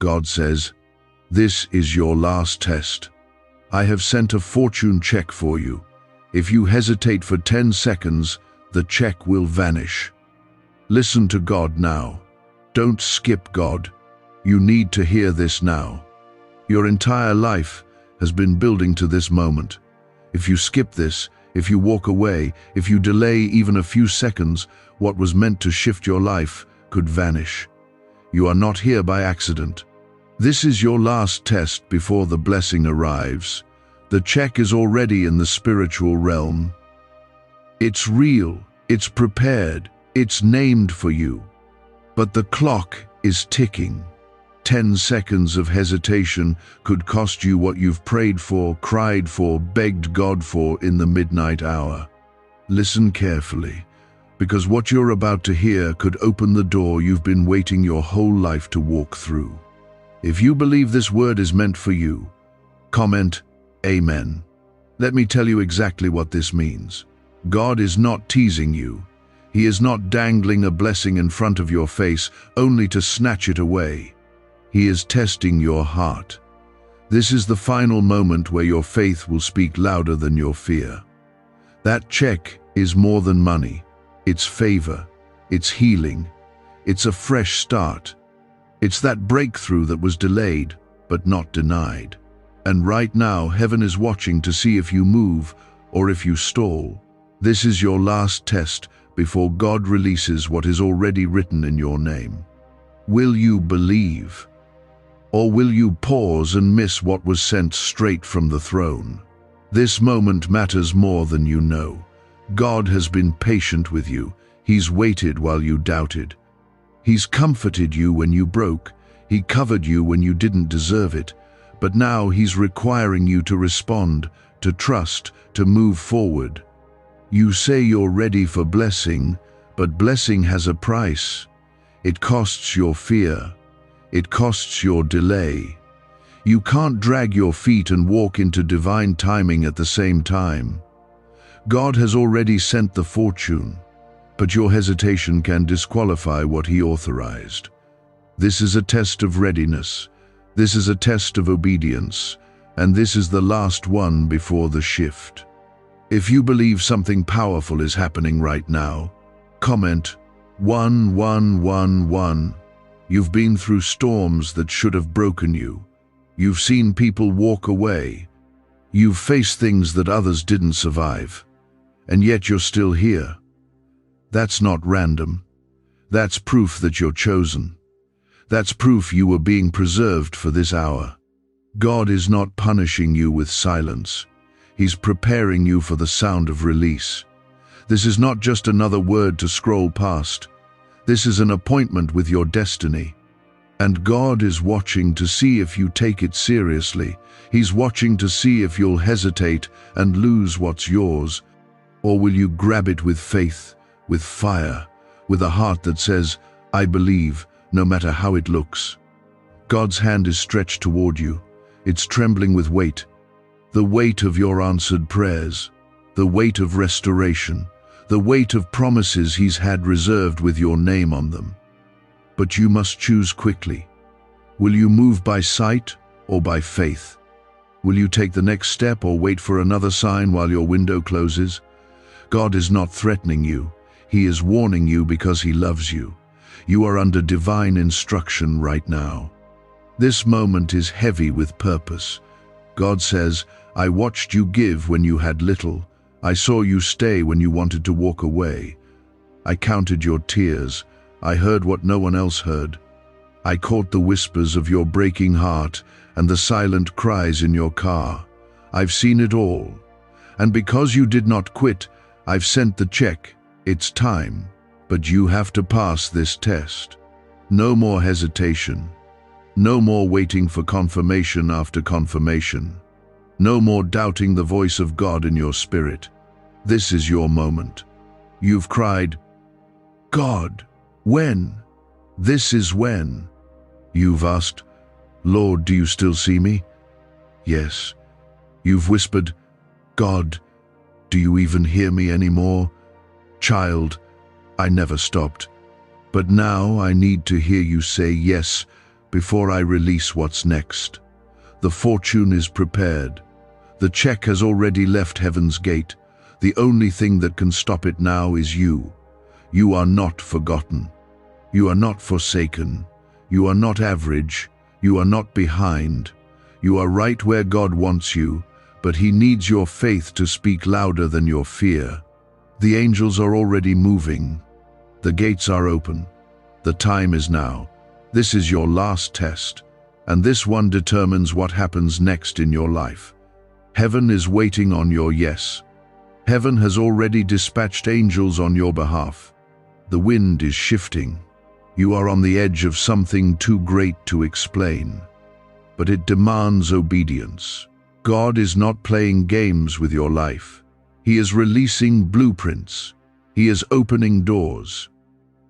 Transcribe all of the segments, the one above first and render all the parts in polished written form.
God says, "This is your last test. I have sent a fortune check for you. If you hesitate for 10 seconds, the check will vanish." Listen to God now. Don't skip God. You need to hear this now. Your entire life has been building to this moment. If you skip this, if you walk away, if you delay even a few seconds, what was meant to shift your life could vanish. You are not here by accident. This is your last test before the blessing arrives. The check is already in the spiritual realm. It's real, it's prepared, it's named for you. But the clock is ticking. 10 seconds of hesitation could cost you what you've prayed for, cried for, begged God for in the midnight hour. Listen carefully, because what you're about to hear could open the door you've been waiting your whole life to walk through. If you believe this word is meant for you, comment, "Amen." Let me tell you exactly what this means. God is not teasing you. He is not dangling a blessing in front of your face only to snatch it away. He is testing your heart. This is the final moment where your faith will speak louder than your fear. That check is more than money. It's favor. It's healing. It's a fresh start. It's that breakthrough that was delayed, but not denied. And right now, heaven is watching to see if you move or if you stall. This is your last test before God releases what is already written in your name. Will you believe? Or will you pause and miss what was sent straight from the throne? This moment matters more than you know. God has been patient with you. He's waited while you doubted. He's comforted you when you broke. He covered you when you didn't deserve it. But now He's requiring you to respond, to trust, to move forward. You say you're ready for blessing, but blessing has a price. It costs your fear. It costs your delay. You can't drag your feet and walk into divine timing at the same time. God has already sent the fortune, but your hesitation can disqualify what He authorized. This is a test of readiness. This is a test of obedience, and this is the last one before the shift. If you believe something powerful is happening right now, comment 1111. You've been through storms that should have broken you. You've seen people walk away. You've faced things that others didn't survive. And yet you're still here. That's not random. That's proof that you're chosen. That's proof you were being preserved for this hour. God is not punishing you with silence. He's preparing you for the sound of release. This is not just another word to scroll past. This is an appointment with your destiny. And God is watching to see if you take it seriously. He's watching to see if you'll hesitate and lose what's yours. Or will you grab it with faith, with fire, with a heart that says, "I believe," no matter how it looks. God's hand is stretched toward you. It's trembling with weight. The weight of your answered prayers. The weight of restoration. The weight of promises He's had reserved with your name on them. But you must choose quickly. Will you move by sight or by faith? Will you take the next step or wait for another sign while your window closes? God is not threatening you. He is warning you because He loves you. You are under divine instruction right now. This moment is heavy with purpose. God says, "I watched you give when you had little. I saw you stay when you wanted to walk away. I counted your tears. I heard what no one else heard. I caught the whispers of your breaking heart and the silent cries in your car. I've seen it all. And because you did not quit, I've sent the check. It's time. But you have to pass this test. No more hesitation. No more waiting for confirmation after confirmation. No more doubting the voice of God in your spirit. This is your moment. You've cried, "God, when?" This is when. You've asked, "Lord, do you still see me?" Yes. You've whispered, "God, do you even hear me anymore?" Child, I never stopped. But now I need to hear you say yes, before I release what's next. The fortune is prepared. The check has already left heaven's gate. The only thing that can stop it now is you. You are not forgotten. You are not forsaken. You are not average. You are not behind. You are right where God wants you, but He needs your faith to speak louder than your fear. The angels are already moving. The gates are open. The time is now. This is your last test, and this one determines what happens next in your life. Heaven is waiting on your yes. Heaven has already dispatched angels on your behalf. The wind is shifting. You are on the edge of something too great to explain, but it demands obedience. God is not playing games with your life. He is releasing blueprints. He is opening doors.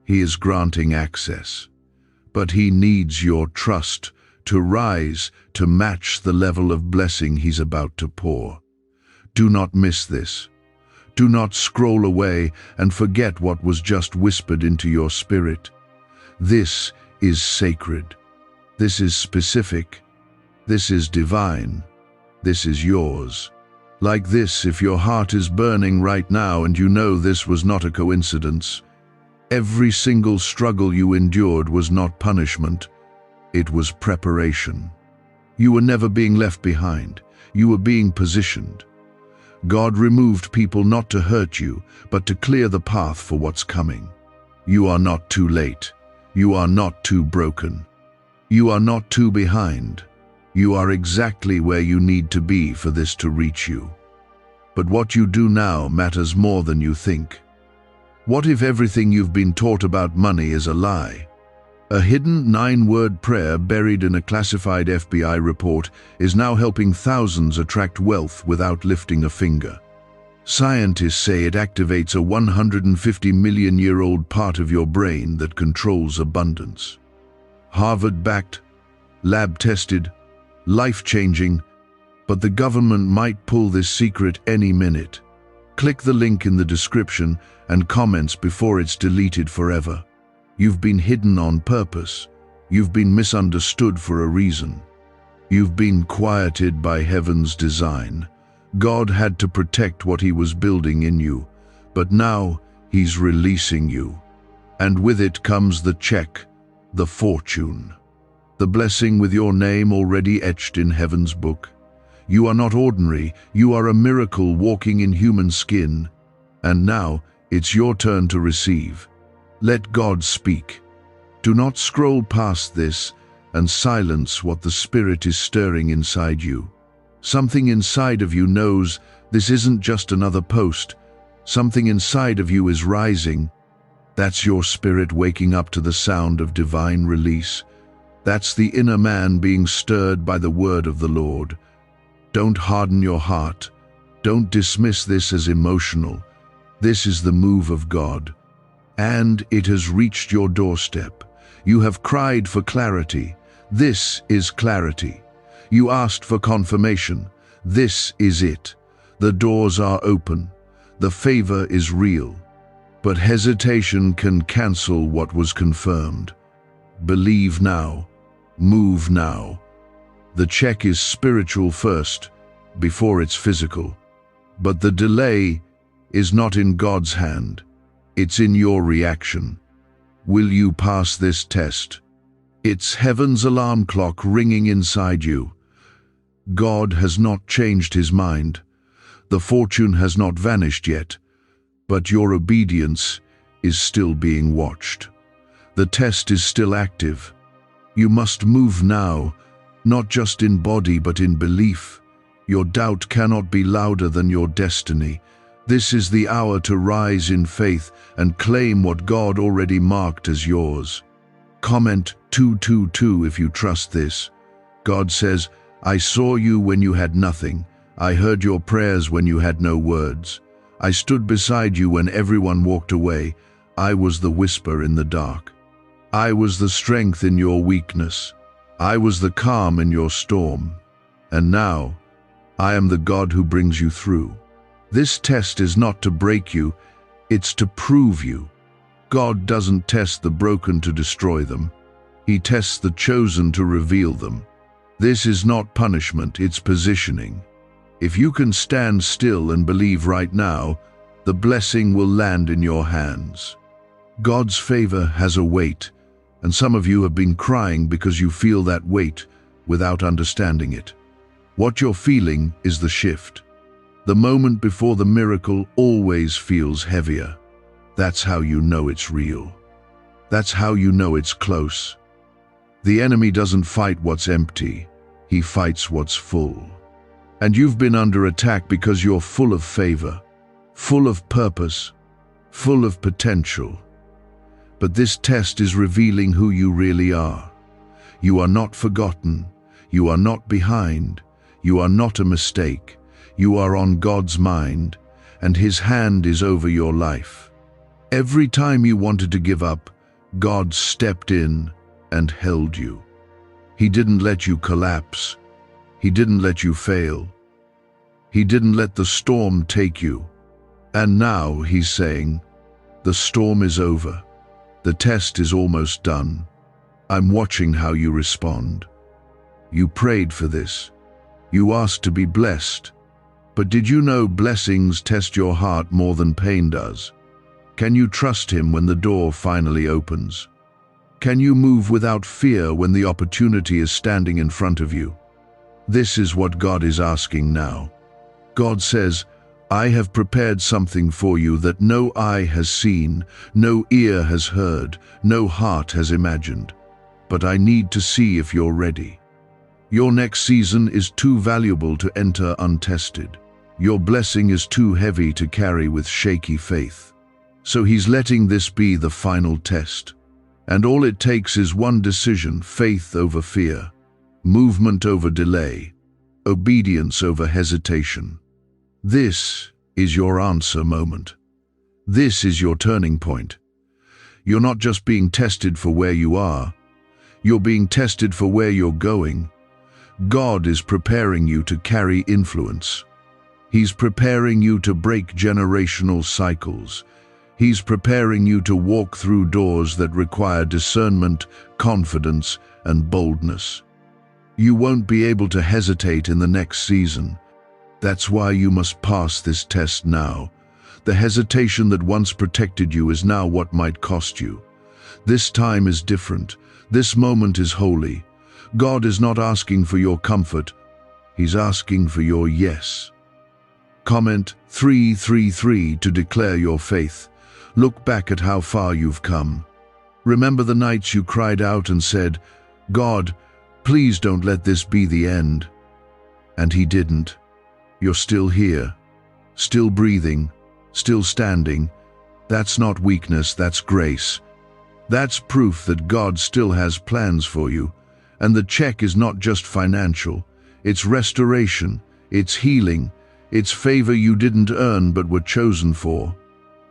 He is granting access. But He needs your trust to rise to match the level of blessing He's about to pour. Do not miss this. Do not scroll away and forget what was just whispered into your spirit. This is sacred. This is specific. This is divine. This is yours. Like this, if your heart is burning right now and you know this was not a coincidence, every single struggle you endured was not punishment. It was preparation. You were never being left behind. You were being positioned. God removed people not to hurt you, but to clear the path for what's coming. You are not too late. You are not too broken. You are not too behind. You are exactly where you need to be for this to reach you. But what you do now matters more than you think. What if everything you've been taught about money is a lie? A hidden 9-word prayer buried in a classified FBI report is now helping thousands attract wealth without lifting a finger. Scientists say it activates a 150-million-year-old part of your brain that controls abundance. Harvard-backed, lab-tested, life-changing, but the government might pull this secret any minute. Click the link in the description and comments before it's deleted forever. You've been hidden on purpose. You've been misunderstood for a reason. You've been quieted by heaven's design. God had to protect what He was building in you, but now He's releasing you. And with it comes the check, the fortune. The blessing with your name already etched in heaven's book. You are not ordinary. You are a miracle walking in human skin. And now it's your turn to receive. Let God speak. Do not scroll past this and silence what the Spirit is stirring inside you. Something inside of you knows this isn't just another post. Something inside of you is rising. That's your spirit waking up to the sound of divine release. That's the inner man being stirred by the word of the Lord. Don't harden your heart. Don't dismiss this as emotional. This is the move of God. And it has reached your doorstep. You have cried for clarity. This is clarity. You asked for confirmation. This is it. The doors are open. The favor is real. But hesitation can cancel what was confirmed. Believe now. Move now. The check is spiritual first, before it's physical. But the delay is not in God's hand. It's in your reaction. Will you pass this test? It's heaven's alarm clock ringing inside you. God has not changed His mind. The fortune has not vanished yet, but your obedience is still being watched. The test is still active. You must move now, not just in body but in belief. Your doubt cannot be louder than your destiny. This is the hour to rise in faith and claim what God already marked as yours. Comment 222 if you trust this. God says, I saw you when you had nothing. I heard your prayers when you had no words. I stood beside you when everyone walked away. I was the whisper in the dark. I was the strength in your weakness. I was the calm in your storm. And now, I am the God who brings you through. This test is not to break you, it's to prove you. God doesn't test the broken to destroy them. He tests the chosen to reveal them. This is not punishment, it's positioning. If you can stand still and believe right now, the blessing will land in your hands. God's favor has a weight, and some of you have been crying because you feel that weight without understanding it. What you're feeling is the shift. The moment before the miracle always feels heavier. That's how you know it's real. That's how you know it's close. The enemy doesn't fight what's empty, he fights what's full. And you've been under attack because you're full of favor, full of purpose, full of potential. But this test is revealing who you really are. You are not forgotten, you are not behind, you are not a mistake. You are on God's mind, and His hand is over your life. Every time you wanted to give up, God stepped in and held you. He didn't let you collapse. He didn't let you fail. He didn't let the storm take you. And now He's saying, the storm is over. The test is almost done. I'm watching how you respond. You prayed for this. You asked to be blessed. But did you know blessings test your heart more than pain does? Can you trust Him when the door finally opens? Can you move without fear when the opportunity is standing in front of you? This is what God is asking now. God says, I have prepared something for you that no eye has seen, no ear has heard, no heart has imagined. But I need to see if you're ready. Your next season is too valuable to enter untested. Your blessing is too heavy to carry with shaky faith. So He's letting this be the final test. And all it takes is one decision: faith over fear, movement over delay, obedience over hesitation. This is your answer moment. This is your turning point. You're not just being tested for where you are, you're being tested for where you're going. God is preparing you to carry influence. He's preparing you to break generational cycles. He's preparing you to walk through doors that require discernment, confidence, and boldness. You won't be able to hesitate in the next season. That's why you must pass this test now. The hesitation that once protected you is now what might cost you. This time is different. This moment is holy. God is not asking for your comfort. He's asking for your yes. Comment 333 to declare your faith. Look back at how far you've come. Remember the nights you cried out and said, God, please don't let this be the end. And He didn't. You're still here, still breathing, still standing. That's not weakness, that's grace. That's proof that God still has plans for you. And the check is not just financial, it's restoration, it's healing, it's favor you didn't earn but were chosen for.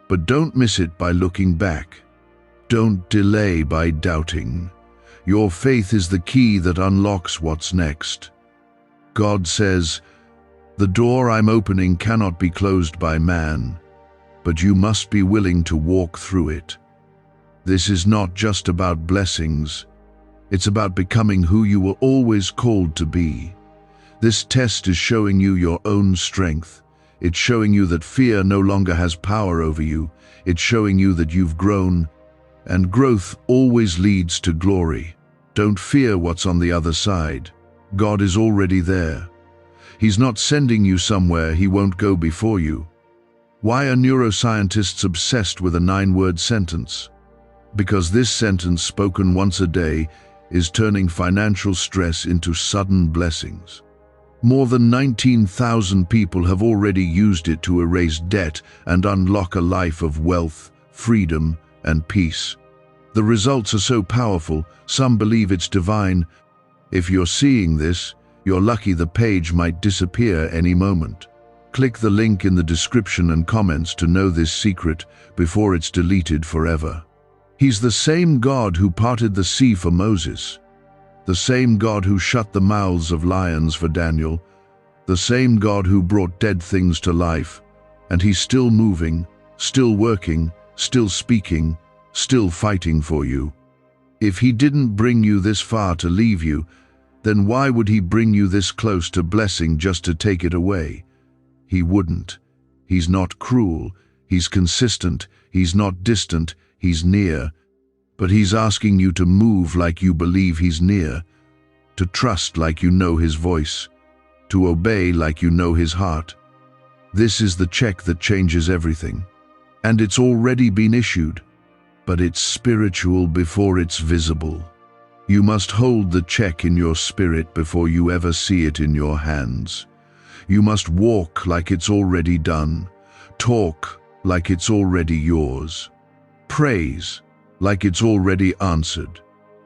But don't miss it by looking back. Don't delay by doubting. Your faith is the key that unlocks what's next. God says, the door I'm opening cannot be closed by man, but you must be willing to walk through it. This is not just about blessings. It's about becoming who you were always called to be. This test is showing you your own strength. It's showing you that fear no longer has power over you. It's showing you that you've grown, and growth always leads to glory. Don't fear what's on the other side. God is already there. He's not sending you somewhere He won't go before you. Why are neuroscientists obsessed with a 9-word sentence? Because this sentence, spoken once a day, is turning financial stress into sudden blessings. More than 19,000 people have already used it to erase debt and unlock a life of wealth, freedom, and peace. The results are so powerful, some believe it's divine. If you're seeing this, you're lucky. The page might disappear any moment. Click the link in the description and comments to know this secret before it's deleted forever. He's the same God who parted the sea for Moses, the same God who shut the mouths of lions for Daniel, the same God who brought dead things to life, and He's still moving, still working, still speaking, still fighting for you. If he didn't bring you this far to leave you, then why would he bring you this close to blessing just to take it away? He wouldn't. He's not cruel. He's consistent. He's not distant. He's near. But he's asking you to move like you believe he's near, to trust like you know his voice, to obey like you know his heart. This is the check that changes everything. And it's already been issued, but it's spiritual before it's visible. You must hold the check in your spirit before you ever see it in your hands. You must walk like it's already done, talk like it's already yours, praise like it's already answered.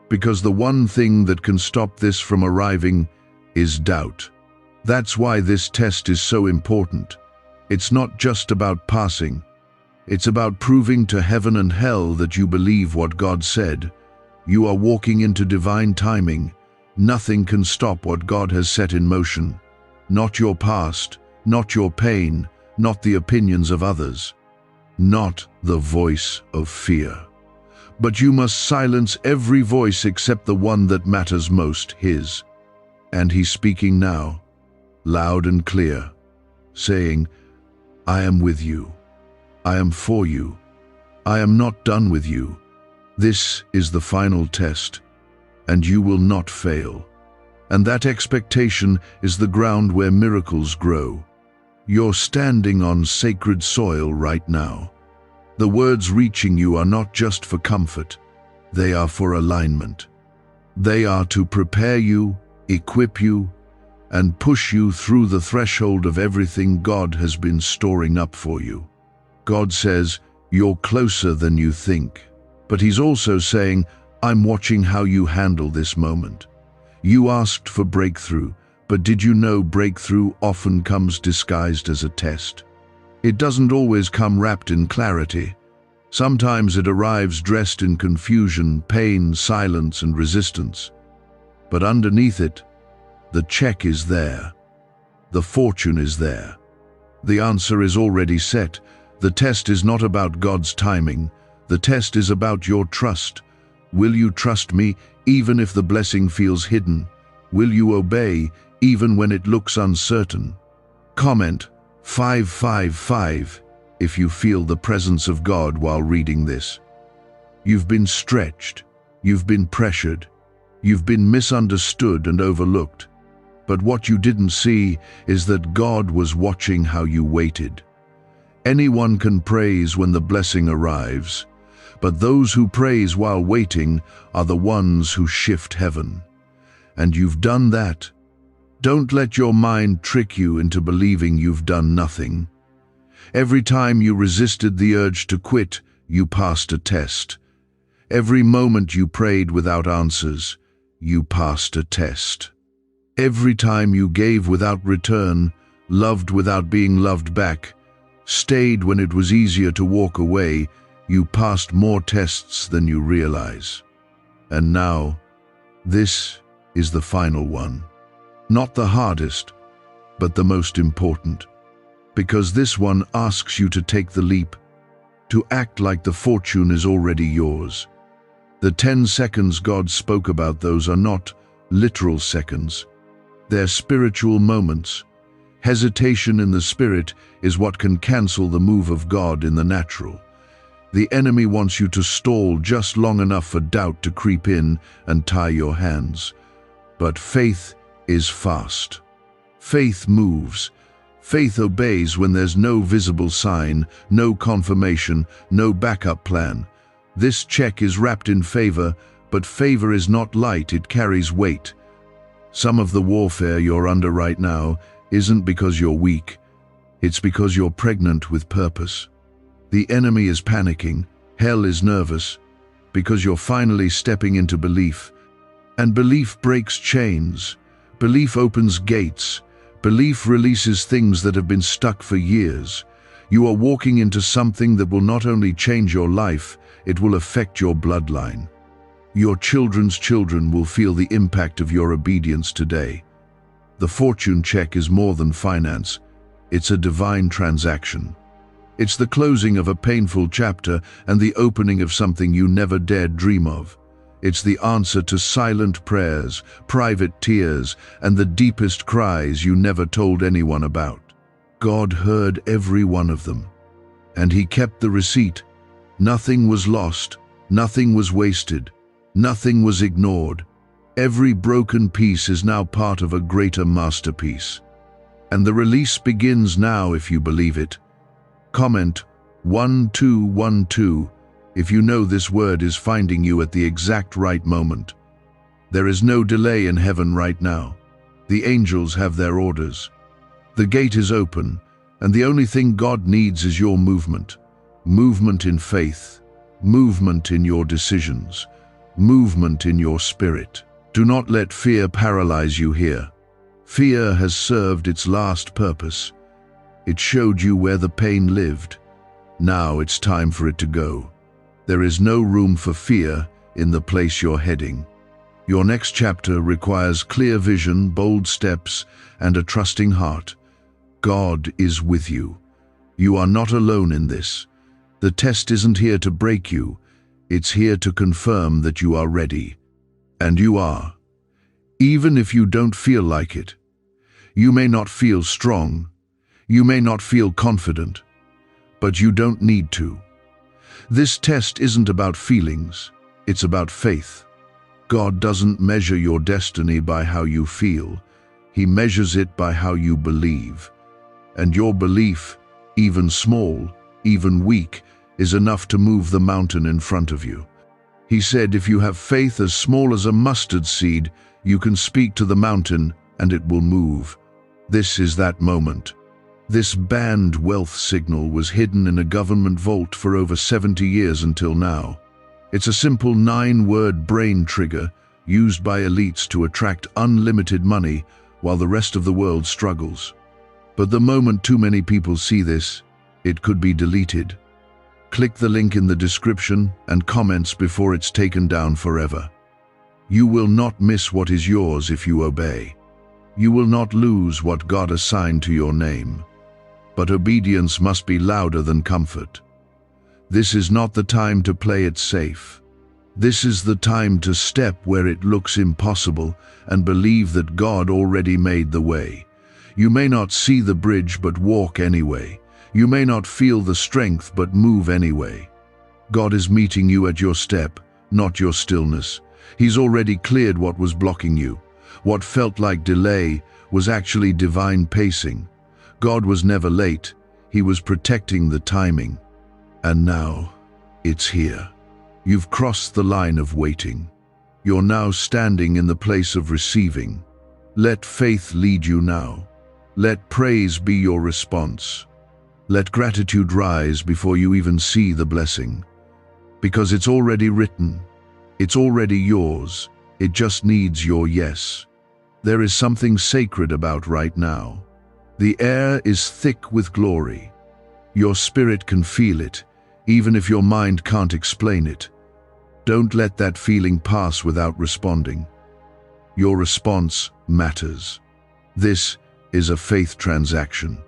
Because the one thing that can stop this from arriving is doubt. That's why this test is so important. It's not just about passing. It's about proving to heaven and hell that you believe what God said. You are walking into divine timing. Nothing can stop what God has set in motion. Not your past, not your pain, not the opinions of others, not the voice of fear. But you must silence every voice except the one that matters most, his. And he's speaking now, loud and clear, saying, I am with you. I am for you. I am not done with you. This is the final test, and you will not fail. And that expectation is the ground where miracles grow. You're standing on sacred soil right now. The words reaching you are not just for comfort. They are for alignment. They are to prepare you, equip you, and push you through the threshold of everything God has been storing up for you. God says, you're closer than you think. But he's also saying, I'm watching how you handle this moment. You asked for breakthrough, but did you know breakthrough often comes disguised as a test? It doesn't always come wrapped in clarity. Sometimes it arrives dressed in confusion, pain, silence, and resistance. But underneath it, the check is there. The fortune is there. The answer is already set. The test is not about God's timing. The test is about your trust. Will you trust me even if the blessing feels hidden? Will you obey even when it looks uncertain? Comment 555 if you feel the presence of God while reading this. You've been stretched. You've been pressured. You've been misunderstood and overlooked. But what you didn't see is that God was watching how you waited. Anyone can praise when the blessing arrives, but those who praise while waiting are the ones who shift heaven. And you've done that. Don't let your mind trick you into believing you've done nothing. Every time you resisted the urge to quit, you passed a test. Every moment you prayed without answers, you passed a test. Every time you gave without return, loved without being loved back, stayed when it was easier to walk away, you passed more tests than you realize. And now, this is the final one. Not the hardest, but the most important. Because this one asks you to take the leap, to act like the fortune is already yours. The 10 seconds God spoke about, those are not literal seconds. They're spiritual moments. Hesitation in the spirit is what can cancel the move of God in the natural. The enemy wants you to stall just long enough for doubt to creep in and tie your hands. But faith is fast. Faith moves. Faith obeys when there's no visible sign, no confirmation, no backup plan. This check is wrapped in favor, but favor is not light, it carries weight. Some of the warfare you're under right now isn't because you're weak. It's because you're pregnant with purpose. The enemy is panicking, hell is nervous, because you're finally stepping into belief. And belief breaks chains. Belief opens gates. Belief releases things that have been stuck for years. You are walking into something that will not only change your life, it will affect your bloodline. Your children's children will feel the impact of your obedience today. The fortune check is more than finance. It's a divine transaction. It's the closing of a painful chapter and the opening of something you never dared dream of. It's the answer to silent prayers, private tears, and the deepest cries you never told anyone about. God heard every one of them, and He kept the receipt. Nothing was lost, nothing was wasted, nothing was ignored. Every broken piece is now part of a greater masterpiece. And the release begins now if you believe it. Comment 1212 if you know this word is finding you at the exact right moment. There is no delay in heaven right now. The angels have their orders. The gate is open, and the only thing God needs is your movement. Movement in faith, movement in your decisions, movement in your spirit. Do not let fear paralyze you here. Fear has served its last purpose. It showed you where the pain lived. Now it's time for it to go. There is no room for fear in the place you're heading. Your next chapter requires clear vision, bold steps, and a trusting heart. God is with you. You are not alone in this. The test isn't here to break you. It's here to confirm that you are ready. And you are. Even if you don't feel like it. You may not feel strong. You may not feel confident. But you don't need to. This test isn't about feelings. It's about faith. God doesn't measure your destiny by how you feel. He measures it by how you believe. And your belief, even small, even weak, is enough to move the mountain in front of you. He said, if you have faith as small as a mustard seed, you can speak to the mountain and it will move. This is that moment. This banned wealth signal was hidden in a government vault for over 70 years until now. It's a simple 9-word brain trigger used by elites to attract unlimited money while the rest of the world struggles. But the moment too many people see this, it could be deleted. Click the link in the description and comments before it's taken down forever. You will not miss what is yours if you obey. You will not lose what God assigned to your name. But obedience must be louder than comfort. This is not the time to play it safe. This is the time to step where it looks impossible and believe that God already made the way. You may not see the bridge but walk anyway. You may not feel the strength but move anyway. God is meeting you at your step, not your stillness. He's already cleared what was blocking you. What felt like delay was actually divine pacing. God was never late. He was protecting the timing. And now, it's here. You've crossed the line of waiting. You're now standing in the place of receiving. Let faith lead you now. Let praise be your response. Let gratitude rise before you even see the blessing. Because it's already written. It's already yours. It just needs your yes. There is something sacred about right now. The air is thick with glory. Your spirit can feel it, even if your mind can't explain it. Don't let that feeling pass without responding. Your response matters. This is a faith transaction.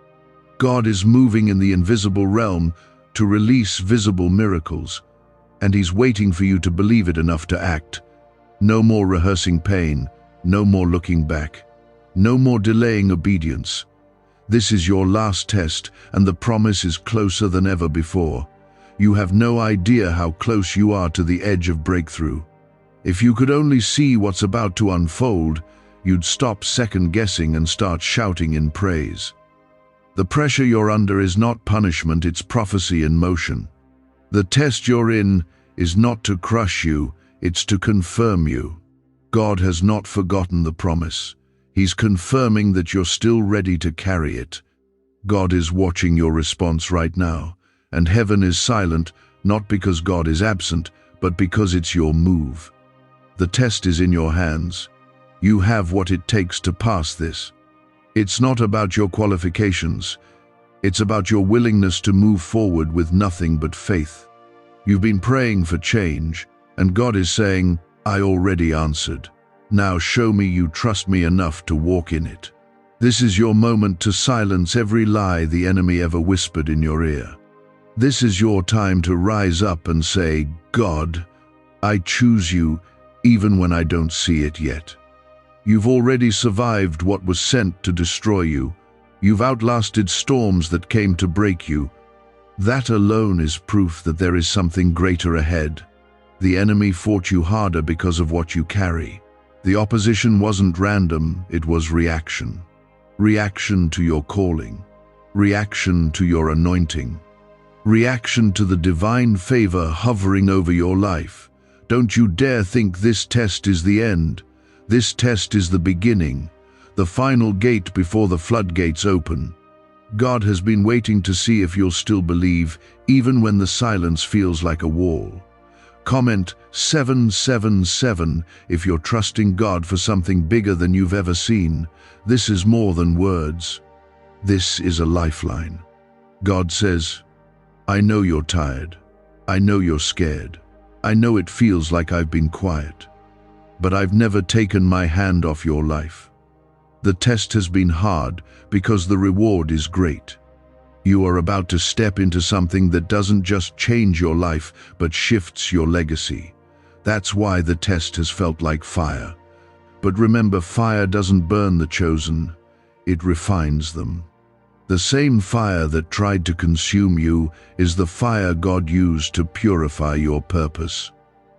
God is moving in the invisible realm to release visible miracles, and He's waiting for you to believe it enough to act. No more rehearsing pain, no more looking back, no more delaying obedience. This is your last test, and the promise is closer than ever before. You have no idea how close you are to the edge of breakthrough. If you could only see what's about to unfold, you'd stop second-guessing and start shouting in praise. The pressure you're under is not punishment, it's prophecy in motion. The test you're in is not to crush you, it's to confirm you. God has not forgotten the promise. He's confirming that you're still ready to carry it. God is watching your response right now, and heaven is silent, not because God is absent, but because it's your move. The test is in your hands. You have what it takes to pass this. It's not about your qualifications. It's about your willingness to move forward with nothing but faith. You've been praying for change, and God is saying, I already answered. Now show me you trust me enough to walk in it. This is your moment to silence every lie the enemy ever whispered in your ear. This is your time to rise up and say, God, I choose you even when I don't see it yet. You've already survived what was sent to destroy you. You've outlasted storms that came to break you. That alone is proof that there is something greater ahead. The enemy fought you harder because of what you carry. The opposition wasn't random, it was reaction. Reaction to your calling. Reaction to your anointing. Reaction to the divine favor hovering over your life. Don't you dare think this test is the end. This test is the beginning, the final gate before the floodgates open. God has been waiting to see if you'll still believe, even when the silence feels like a wall. Comment 777 if you're trusting God for something bigger than you've ever seen. This is more than words. This is a lifeline. God says, I know you're tired. I know you're scared. I know it feels like I've been quiet. But I've never taken my hand off your life. The test has been hard because the reward is great. You are about to step into something that doesn't just change your life, but shifts your legacy. That's why the test has felt like fire. But remember, fire doesn't burn the chosen, it refines them. The same fire that tried to consume you is the fire God used to purify your purpose.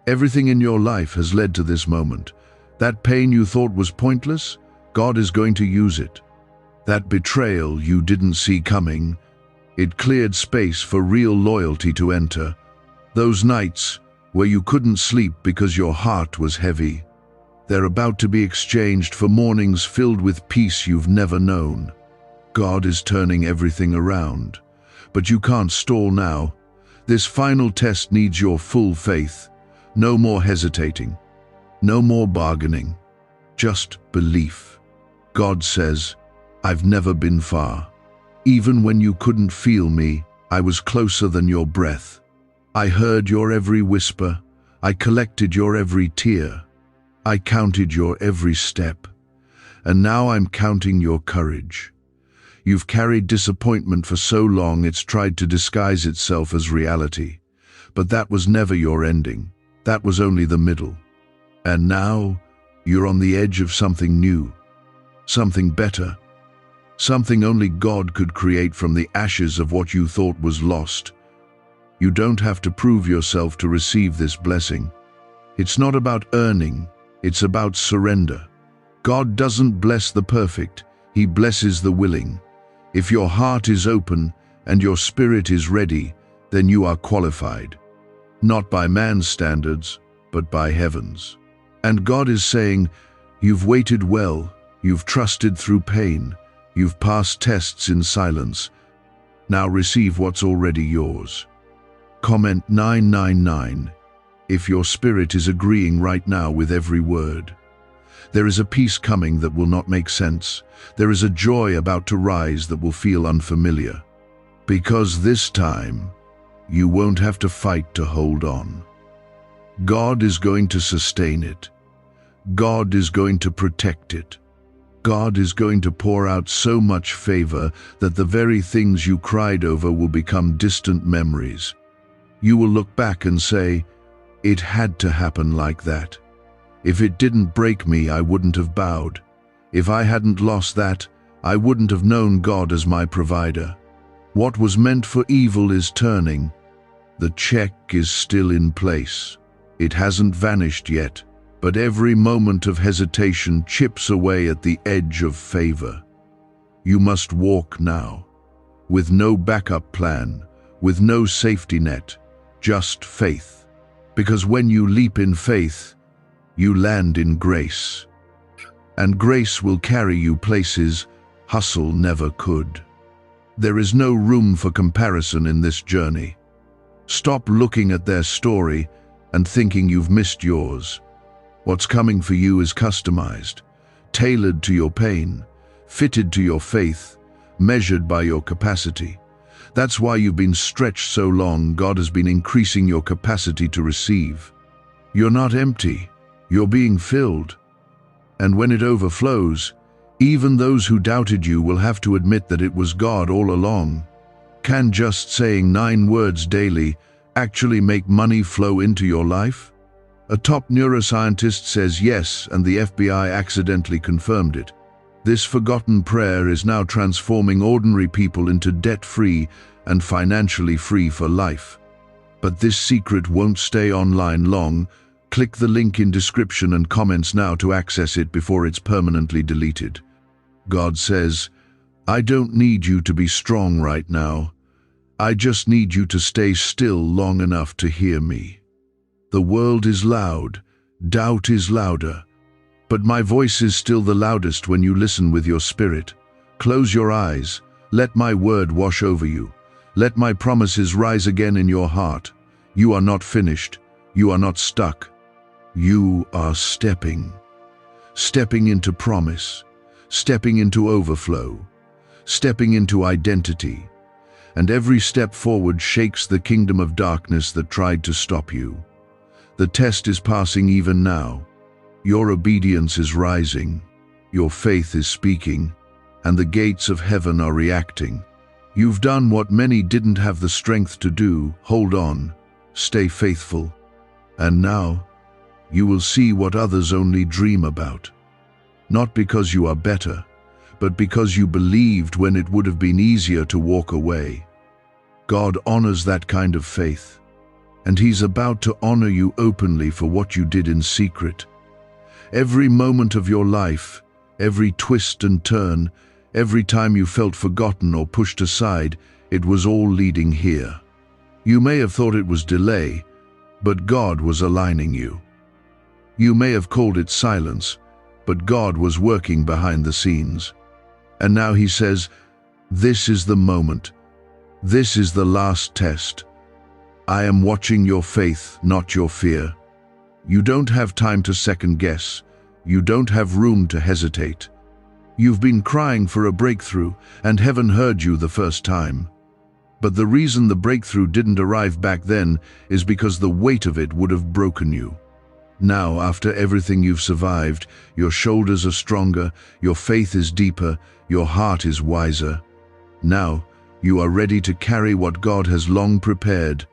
Everything in your life has led to this moment. That pain you thought was pointless, God is going to use it. That betrayal you didn't see coming, it cleared space for real loyalty to enter. Those nights where you couldn't sleep because your heart was heavy, they're about to be exchanged for mornings filled with peace you've never known. God is turning everything around. But you can't stall now. This final test needs your full faith. No more hesitating. No more bargaining. Just belief. God says, I've never been far. Even when you couldn't feel me, I was closer than your breath. I heard your every whisper. I collected your every tear. I counted your every step. And now I'm counting your courage. You've carried disappointment for so long it's tried to disguise itself as reality. But that was never your ending. That was only the middle. And now, you're on the edge of something new. Something better. Something only God could create from the ashes of what you thought was lost. You don't have to prove yourself to receive this blessing. It's not about earning, it's about surrender. God doesn't bless the perfect, He blesses the willing. If your heart is open and your spirit is ready, then you are qualified. Not by man's standards, but by heaven's. And God is saying, you've waited well, you've trusted through pain, you've passed tests in silence. Now receive what's already yours. Comment 999 if your spirit is agreeing right now with every word. There is a peace coming that will not make sense. There is a joy about to rise that will feel unfamiliar. Because this time, you won't have to fight to hold on. God is going to sustain it. God is going to protect it. God is going to pour out so much favor that the very things you cried over will become distant memories. You will look back and say, it had to happen like that. If it didn't break me, I wouldn't have bowed. If I hadn't lost that, I wouldn't have known God as my provider. What was meant for evil is turning. The check is still in place. It hasn't vanished yet, but every moment of hesitation chips away at the edge of favor. You must walk now, with no backup plan, with no safety net, just faith. Because when you leap in faith, you land in grace. And grace will carry you places hustle never could. There is no room for comparison in this journey. Stop looking at their story and thinking you've missed yours. What's coming for you is customized, tailored to your pain, fitted to your faith, measured by your capacity. That's why you've been stretched so long. God has been increasing your capacity to receive. You're not empty, you're being filled. And when it overflows, even those who doubted you will have to admit that it was God all along. Can just saying 9 words daily actually make money flow into your life? A top neuroscientist says yes, and the FBI accidentally confirmed it. This forgotten prayer is now transforming ordinary people into debt-free and financially free for life. But this secret won't stay online long. Click the link in description and comments now to access it before it's permanently deleted. God says, I don't need you to be strong right now. I just need you to stay still long enough to hear me. The world is loud, doubt is louder, but my voice is still the loudest when you listen with your spirit. Close your eyes, let my word wash over you. Let my promises rise again in your heart. You are not finished, you are not stuck. You are stepping into promise, stepping into overflow, stepping into identity. And every step forward shakes the kingdom of darkness that tried to stop you. The test is passing even now. Your obedience is rising, your faith is speaking, and the gates of heaven are reacting. You've done what many didn't have the strength to do. Hold on, stay faithful, and now you will see what others only dream about. Not because you are better, but because you believed when it would have been easier to walk away. God honors that kind of faith, and He's about to honor you openly for what you did in secret. Every moment of your life, every twist and turn, every time you felt forgotten or pushed aside, it was all leading here. You may have thought it was delay, but God was aligning you. You may have called it silence, but God was working behind the scenes. And now He says, this is the moment. This is the last test. I am watching your faith, not your fear. You don't have time to second guess. You don't have room to hesitate. You've been crying for a breakthrough, and heaven heard you the first time. But the reason the breakthrough didn't arrive back then is because the weight of it would have broken you. Now, after everything you've survived, your shoulders are stronger, your faith is deeper, your heart is wiser. Now, you are ready to carry what God has long prepared.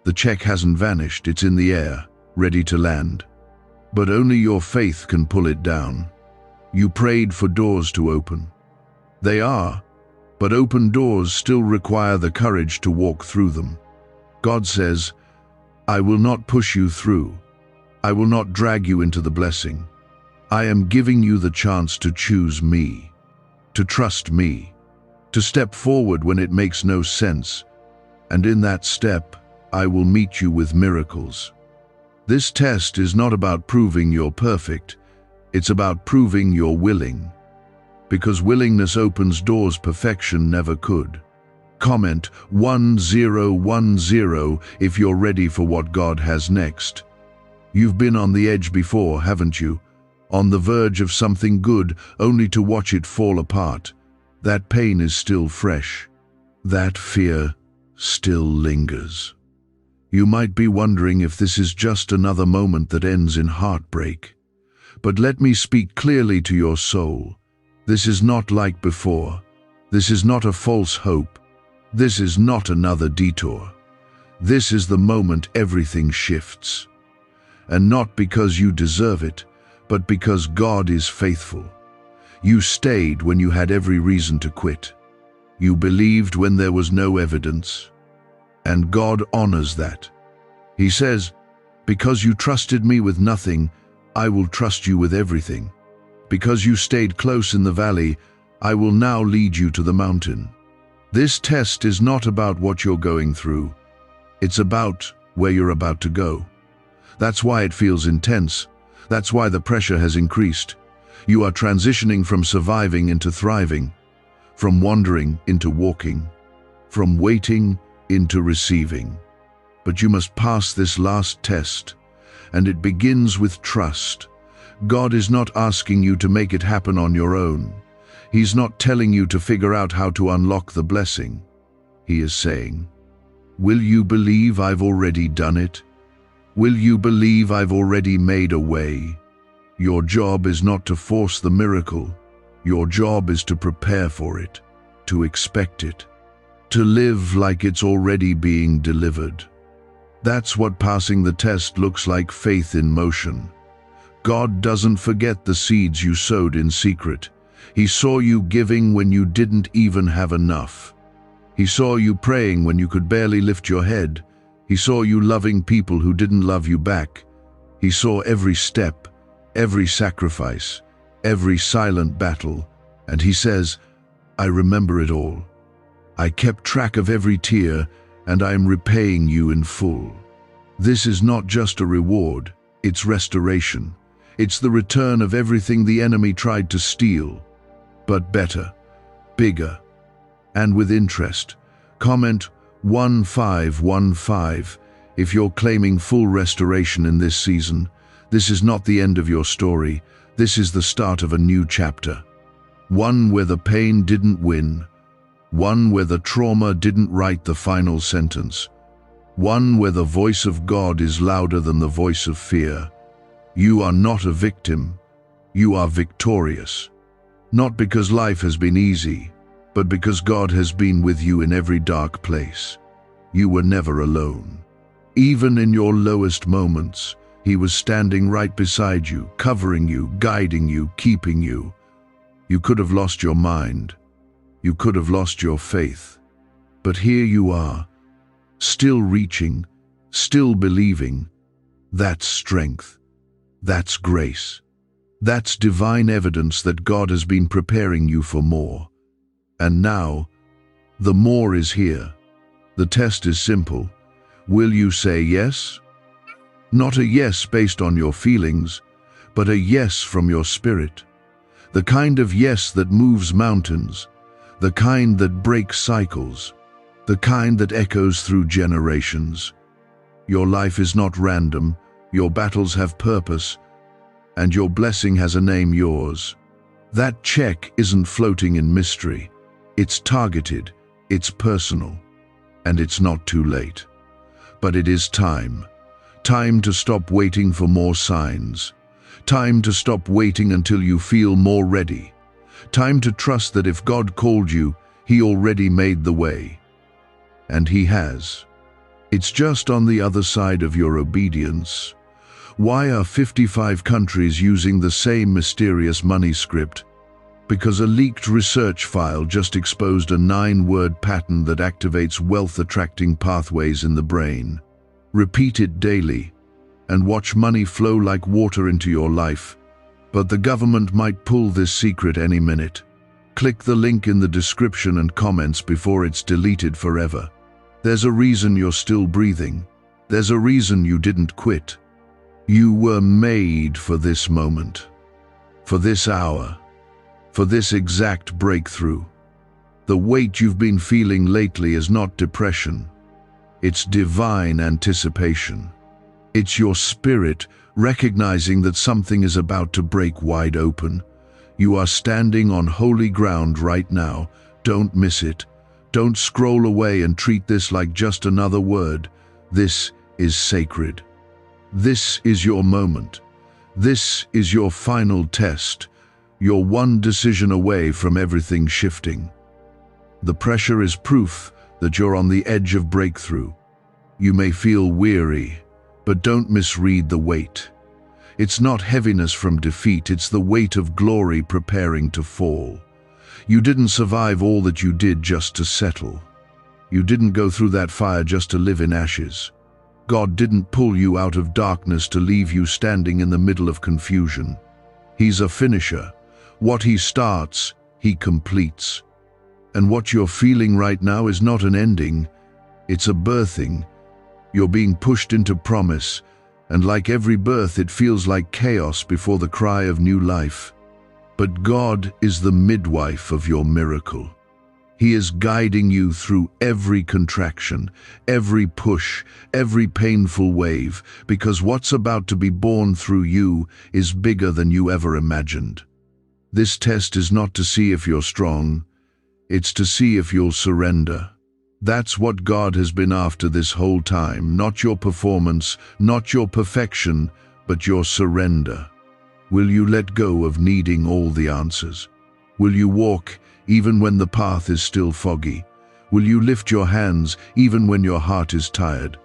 The check hasn't vanished, it's in the air, ready to land. But only your faith can pull it down. You prayed for doors to open. They are, but open doors still require the courage to walk through them. God says, I will not push you through. I will not drag you into the blessing. I am giving you the chance to choose me, to trust me, to step forward when it makes no sense. And in that step, I will meet you with miracles. This test is not about proving you're perfect. It's about proving you're willing. Because willingness opens doors perfection never could. Comment 1010 if you're ready for what God has next. You've been on the edge before, haven't you? On the verge of something good, only to watch it fall apart. That pain is still fresh. That fear still lingers. You might be wondering if this is just another moment that ends in heartbreak. But let me speak clearly to your soul. This is not like before. This is not a false hope. This is not another detour. This is the moment everything shifts. And not because you deserve it, but because God is faithful. You stayed when you had every reason to quit. You believed when there was no evidence. And God honors that. He says, because you trusted me with nothing, I will trust you with everything. Because you stayed close in the valley, I will now lead you to the mountain. This test is not about what you're going through. It's about where you're about to go. That's why it feels intense. That's why the pressure has increased. You are transitioning from surviving into thriving, from wandering into walking, from waiting into receiving. But you must pass this last test, and it begins with trust. God is not asking you to make it happen on your own. He's not telling you to figure out how to unlock the blessing. He is saying, will you believe I've already done it? Will you believe I've already made a way? Your job is not to force the miracle. Your job is to prepare for it, to expect it, to live like it's already being delivered. That's what passing the test looks like: faith in motion. God doesn't forget the seeds you sowed in secret. He saw you giving when you didn't even have enough. He saw you praying when you could barely lift your head. He saw you loving people who didn't love you back. He saw every step, every sacrifice, every silent battle, and he says, "I remember it all. I kept track of every tear, and I am repaying you in full." This is not just a reward, it's restoration. It's the return of everything the enemy tried to steal, but better, bigger, and with interest. Comment 1515 if you're claiming full restoration in this season. This is not the end of your story. This is the start of a new chapter. One where the pain didn't win. One where the trauma didn't write the final sentence. One where the voice of God is louder than the voice of fear. You are not a victim. You are victorious. Not because life has been easy, but because God has been with you in every dark place. You were never alone. Even in your lowest moments, He was standing right beside you, covering you, guiding you, keeping you. You could have lost your mind. You could have lost your faith. But here you are, still reaching, still believing. That's strength. That's grace. That's divine evidence that God has been preparing you for more. And now, the more is here. The test is simple. Will you say yes? Not a yes based on your feelings, but a yes from your spirit. The kind of yes that moves mountains, the kind that breaks cycles, the kind that echoes through generations. Your life is not random, your battles have purpose, and your blessing has a name: yours. That check isn't floating in mystery. It's targeted, it's personal, and it's not too late. But it is time. Time to stop waiting for more signs. Time to stop waiting until you feel more ready. Time to trust that if God called you, He already made the way. And He has. It's just on the other side of your obedience. Why are 55 countries using the same mysterious money script? Because a leaked research file just exposed a 9-word pattern that activates wealth-attracting pathways in the brain. Repeat it daily, and watch money flow like water into your life. But the government might pull this secret any minute. Click the link in the description and comments before it's deleted forever. There's a reason you're still breathing. There's a reason you didn't quit. You were made for this moment, for this hour, for this exact breakthrough. The weight you've been feeling lately is not depression. It's divine anticipation. It's your spirit recognizing that something is about to break wide open. You are standing on holy ground right now. Don't miss it. Don't scroll away and treat this like just another word. This is sacred. This is your moment. This is your final test. You're one decision away from everything shifting. The pressure is proof that you're on the edge of breakthrough. You may feel weary, but don't misread the weight. It's not heaviness from defeat, it's the weight of glory preparing to fall. You didn't survive all that you did just to settle. You didn't go through that fire just to live in ashes. God didn't pull you out of darkness to leave you standing in the middle of confusion. He's a finisher. What He starts, He completes. And what you're feeling right now is not an ending, it's a birthing. You're being pushed into promise, and like every birth, it feels like chaos before the cry of new life. But God is the midwife of your miracle. He is guiding you through every contraction, every push, every painful wave, because what's about to be born through you is bigger than you ever imagined. This test is not to see if you're strong, it's to see if you'll surrender. That's what God has been after this whole time, not your performance, not your perfection, but your surrender. Will you let go of needing all the answers? Will you walk even when the path is still foggy? Will you lift your hands even when your heart is tired?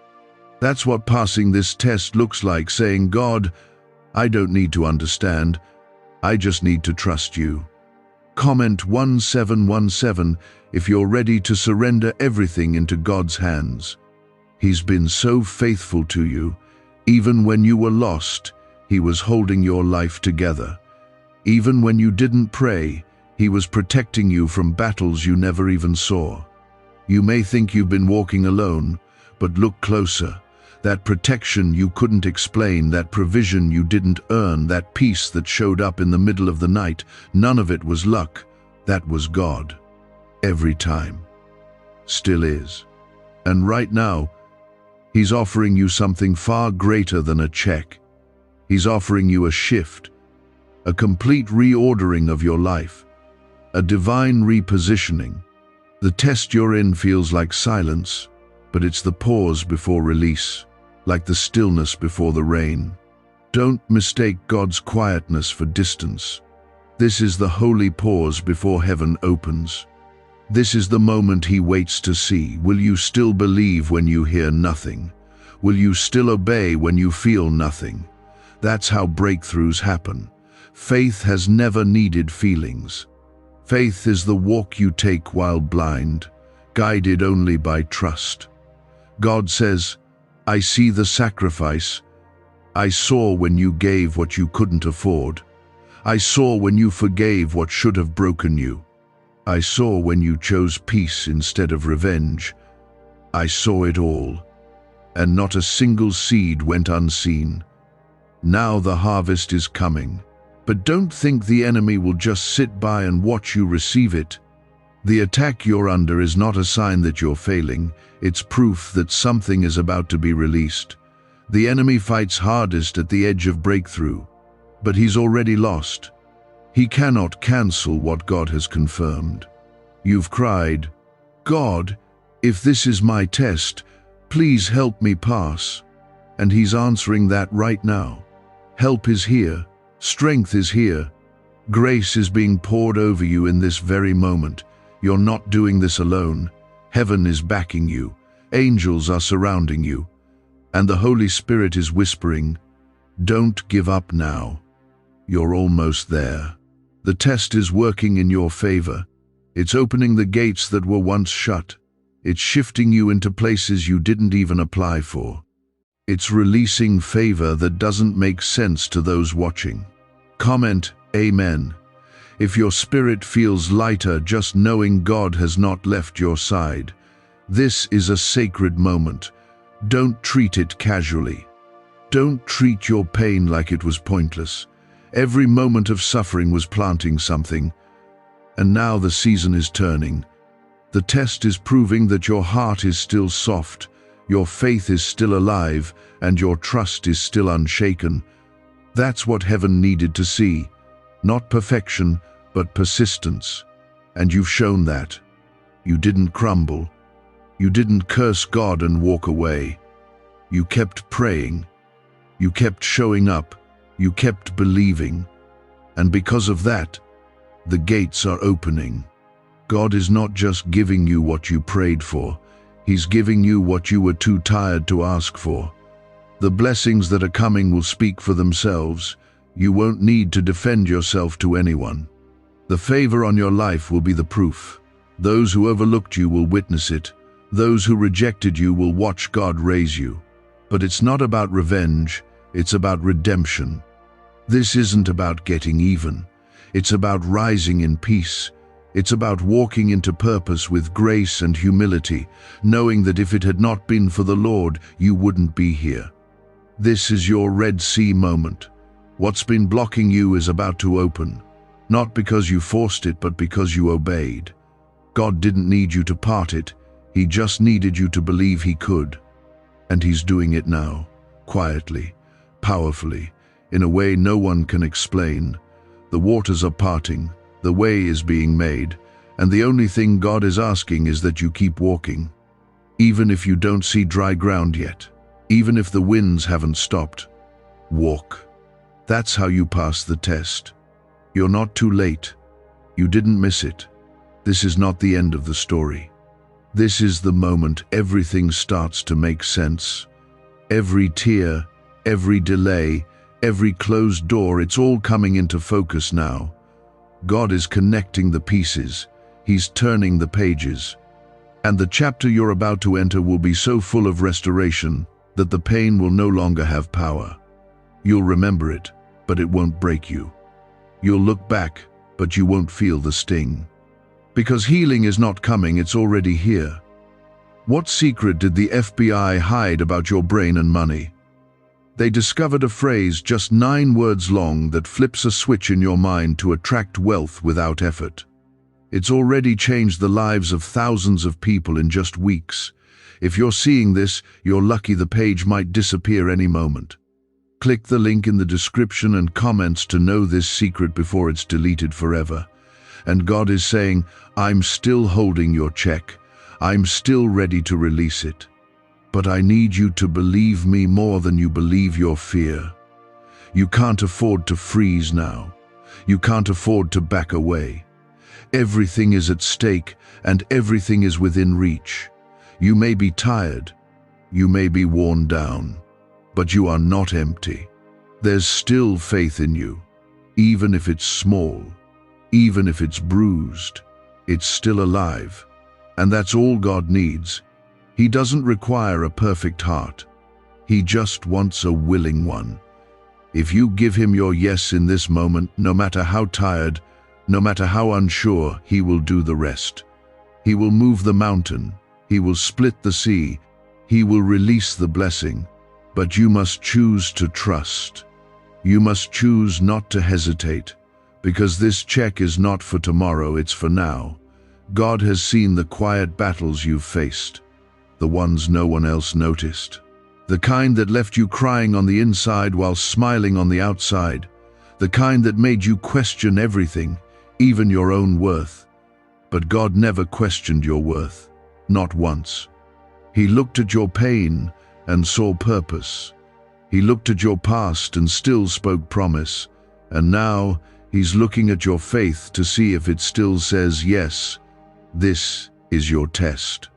That's what passing this test looks like, saying, God, I don't need to understand, I just need to trust you. Comment 1717 if you're ready to surrender everything into God's hands. He's been so faithful to you. Even when you were lost, He was holding your life together. Even when you didn't pray, He was protecting you from battles you never even saw. You may think you've been walking alone, but look closer. That protection you couldn't explain, that provision you didn't earn, that peace that showed up in the middle of the night, none of it was luck. That was God. Every time. Still is. And right now, He's offering you something far greater than a check. He's offering you a shift, a complete reordering of your life, a divine repositioning. The test you're in feels like silence, but it's the pause before release, like the stillness before the rain. Don't mistake God's quietness for distance. This is the holy pause before heaven opens. This is the moment He waits to see. Will you still believe when you hear nothing? Will you still obey when you feel nothing? That's how breakthroughs happen. Faith has never needed feelings. Faith is the walk you take while blind, guided only by trust. God says, I see the sacrifice. I saw when you gave what you couldn't afford. I saw when you forgave what should have broken you. I saw when you chose peace instead of revenge. I saw it all, and not a single seed went unseen. Now the harvest is coming, but don't think the enemy will just sit by and watch you receive it. The attack you're under is not a sign that you're failing, it's proof that something is about to be released. The enemy fights hardest at the edge of breakthrough, but he's already lost. He cannot cancel what God has confirmed. You've cried, God, if this is my test, please help me pass. And He's answering that right now. Help is here. Strength is here. Grace is being poured over you in this very moment. You're not doing this alone. Heaven is backing you. Angels are surrounding you. And the Holy Spirit is whispering, don't give up now. You're almost there. The test is working in your favor. It's opening the gates that were once shut. It's shifting you into places you didn't even apply for. It's releasing favor that doesn't make sense to those watching. Comment, Amen. If your spirit feels lighter just knowing God has not left your side. This is a sacred moment. Don't treat it casually. Don't treat your pain like it was pointless. Every moment of suffering was planting something. And now the season is turning. The test is proving that your heart is still soft, your faith is still alive, and your trust is still unshaken. That's what heaven needed to see. Not perfection, but persistence. And you've shown that. You didn't crumble. You didn't curse God and walk away. You kept praying. You kept showing up. You kept believing. And because of that, the gates are opening. God is not just giving you what you prayed for. He's giving you what you were too tired to ask for. The blessings that are coming will speak for themselves. You won't need to defend yourself to anyone. The favor on your life will be the proof. Those who overlooked you will witness it. Those who rejected you will watch God raise you. But it's not about revenge, it's about redemption. This isn't about getting even. It's about rising in peace. It's about walking into purpose with grace and humility, knowing that if it had not been for the Lord, you wouldn't be here. This is your Red Sea moment. What's been blocking you is about to open, not because you forced it, but because you obeyed. God didn't need you to part it, He just needed you to believe He could. And He's doing it now, quietly, powerfully, in a way no one can explain. The waters are parting, the way is being made, and the only thing God is asking is that you keep walking. Even if you don't see dry ground yet, even if the winds haven't stopped, walk. That's how you pass the test. You're not too late. You didn't miss it. This is not the end of the story. This is the moment everything starts to make sense. Every tear, every delay, every closed door, it's all coming into focus now. God is connecting the pieces. He's turning the pages. And the chapter you're about to enter will be so full of restoration that the pain will no longer have power. You'll remember it, but it won't break you. You'll look back, but you won't feel the sting. Because healing is not coming, it's already here. What secret did the FBI hide about your brain and money? They discovered a phrase just 9 words long that flips a switch in your mind to attract wealth without effort. It's already changed the lives of thousands of people in just weeks. If you're seeing this, you're lucky. The page might disappear any moment. Click the link in the description and comments to know this secret before it's deleted forever. And God is saying, I'm still holding your check. I'm still ready to release it. But I need you to believe me more than you believe your fear. You can't afford to freeze now. You can't afford to back away. Everything is at stake and everything is within reach. You may be tired. You may be worn down. But you are not empty. There's still faith in you. Even if it's small, even if it's bruised, it's still alive. And that's all God needs. He doesn't require a perfect heart. He just wants a willing one. If you give him your yes in this moment, no matter how tired, no matter how unsure, he will do the rest. He will move the mountain. He will split the sea. He will release the blessing. But you must choose to trust. You must choose not to hesitate, because this check is not for tomorrow, it's for now. God has seen the quiet battles you've faced, the ones no one else noticed, the kind that left you crying on the inside while smiling on the outside, the kind that made you question everything, even your own worth. But God never questioned your worth, not once. He looked at your pain and saw purpose. He looked at your past and still spoke promise. And now he's looking at your faith to see if it still says yes. This is your test.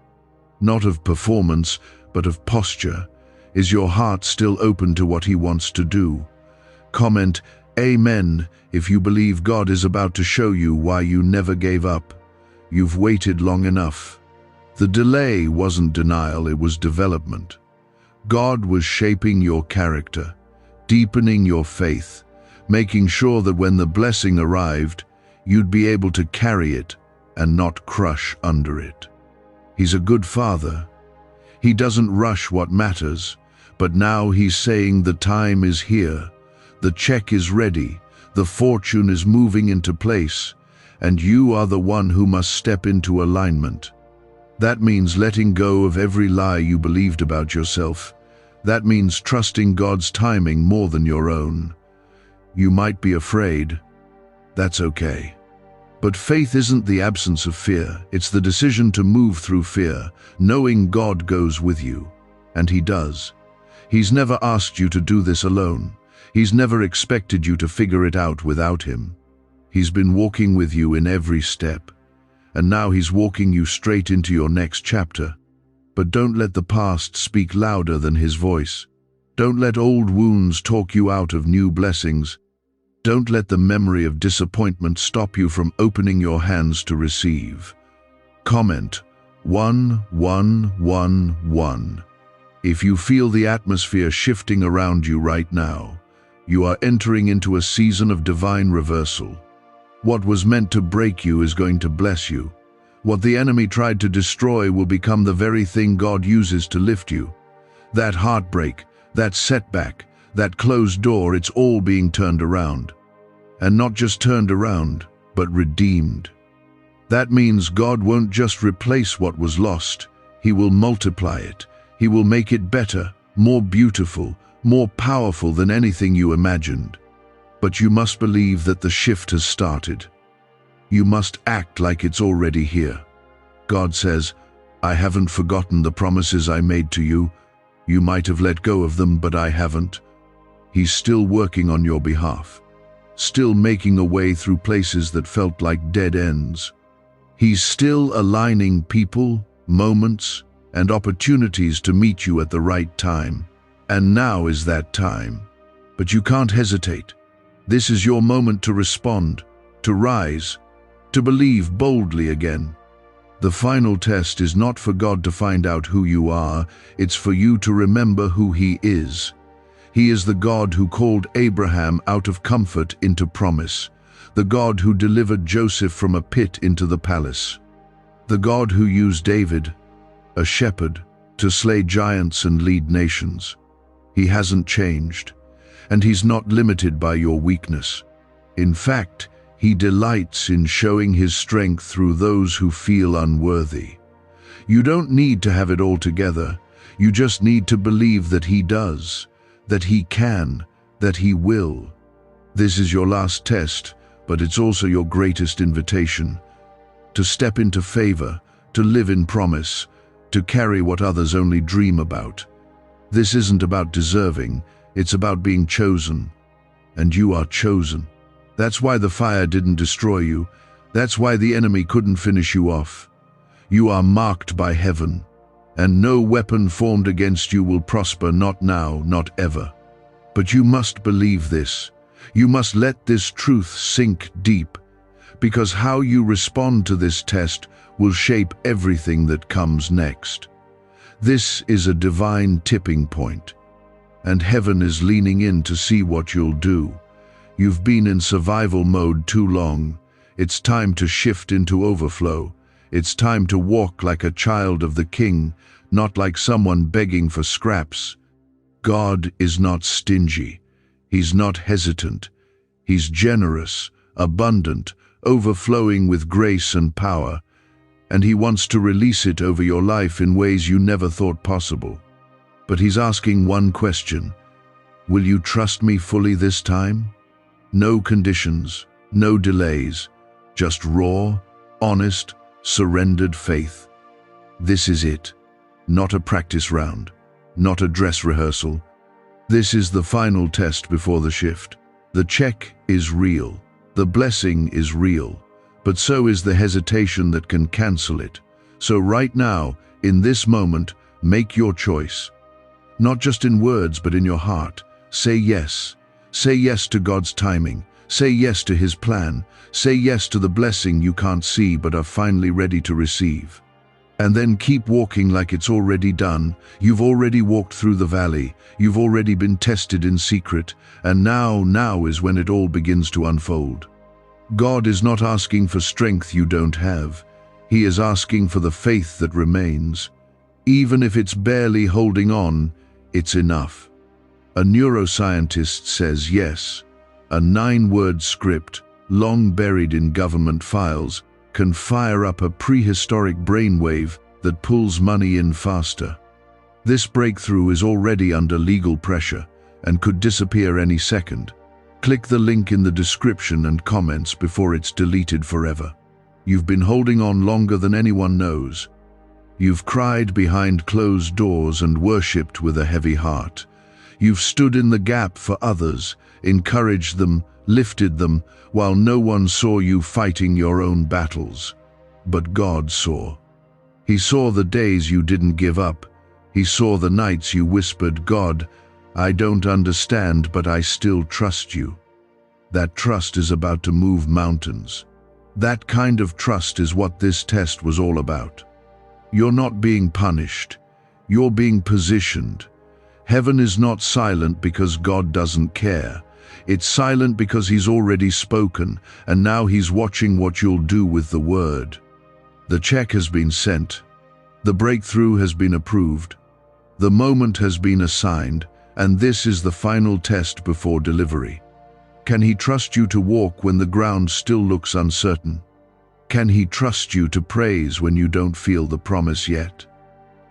Not of performance, but of posture. Is your heart still open to what he wants to do? Comment Amen if you believe God is about to show you why you never gave up. You've waited long enough. The delay wasn't denial, it was development. God was shaping your character, deepening your faith, making sure that when the blessing arrived, you'd be able to carry it and not crush under it. He's a good father. He doesn't rush what matters, but now he's saying the time is here, the check is ready, the fortune is moving into place, and you are the one who must step into alignment. That means letting go of every lie you believed about yourself. That means trusting God's timing more than your own. You might be afraid. That's okay. But faith isn't the absence of fear. It's the decision to move through fear, knowing God goes with you. And he does. He's never asked you to do this alone. He's never expected you to figure it out without him. He's been walking with you in every step. And now he's walking you straight into your next chapter. But don't let the past speak louder than his voice. Don't let old wounds talk you out of new blessings. Don't let the memory of disappointment stop you from opening your hands to receive. Comment 1111. If you feel the atmosphere shifting around you right now, you are entering into a season of divine reversal. What was meant to break you is going to bless you. What the enemy tried to destroy will become the very thing God uses to lift you. That heartbreak, that setback, that closed door, it's all being turned around. And not just turned around, but redeemed. That means God won't just replace what was lost. He will multiply it. He will make it better, more beautiful, more powerful than anything you imagined. But you must believe that the shift has started. You must act like it's already here. God says, I haven't forgotten the promises I made to you. You might have let go of them, but I haven't. He's still working on your behalf, still making a way through places that felt like dead ends. He's still aligning people, moments, and opportunities to meet you at the right time. And now is that time. But you can't hesitate. This is your moment to respond, to rise, to believe boldly again. The final test is not for God to find out who you are, it's for you to remember who He is. He is the God who called Abraham out of comfort into promise, the God who delivered Joseph from a pit into the palace, the God who used David, a shepherd, to slay giants and lead nations. He hasn't changed, and He's not limited by your weakness. In fact, He delights in showing His strength through those who feel unworthy. You don't need to have it all together. You just need to believe that He does, that He can, that He will. This is your last test, but it's also your greatest invitation. To step into favor, to live in promise, to carry what others only dream about. This isn't about deserving, it's about being chosen. And you are chosen. That's why the fire didn't destroy you. That's why the enemy couldn't finish you off. You are marked by heaven, and no weapon formed against you will prosper, not now, not ever. But you must believe this. You must let this truth sink deep, because how you respond to this test will shape everything that comes next. This is a divine tipping point, and heaven is leaning in to see what you'll do. You've been in survival mode too long. It's time to shift into overflow. It's time to walk like a child of the King, not like someone begging for scraps. God is not stingy. He's not hesitant. He's generous, abundant, overflowing with grace and power, and He wants to release it over your life in ways you never thought possible. But He's asking one question: will you trust me fully this time? No conditions, no delays, just raw, honest, surrendered faith. This is it. Not a practice round, not a dress rehearsal. This is the final test before the shift. The check is real, the blessing is real, but so is the hesitation that can cancel it. So right now, in this moment, make your choice. Not just in words, but in your heart. Say yes. Say yes to God's timing. Say yes to His plan. Say yes to the blessing you can't see but are finally ready to receive. And then keep walking like it's already done. You've already walked through the valley. You've already been tested in secret. And now is when it all begins to unfold. God is not asking for strength you don't have. He is asking for the faith that remains. Even if it's barely holding on, it's enough. A neuroscientist says yes. A 9-word script, long buried in government files, can fire up a prehistoric brainwave that pulls money in faster. This breakthrough is already under legal pressure and could disappear any second. Click the link in the description and comments before it's deleted forever. You've been holding on longer than anyone knows. You've cried behind closed doors and worshipped with a heavy heart. You've stood in the gap for others, encouraged them, lifted them, while no one saw you fighting your own battles. But God saw. He saw the days you didn't give up. He saw the nights you whispered, "God, I don't understand, but I still trust you." That trust is about to move mountains. That kind of trust is what this test was all about. You're not being punished. You're being positioned. Heaven is not silent because God doesn't care. It's silent because He's already spoken, and now He's watching what you'll do with the word. The check has been sent. The breakthrough has been approved. The moment has been assigned, and this is the final test before delivery. Can He trust you to walk when the ground still looks uncertain? Can He trust you to praise when you don't feel the promise yet?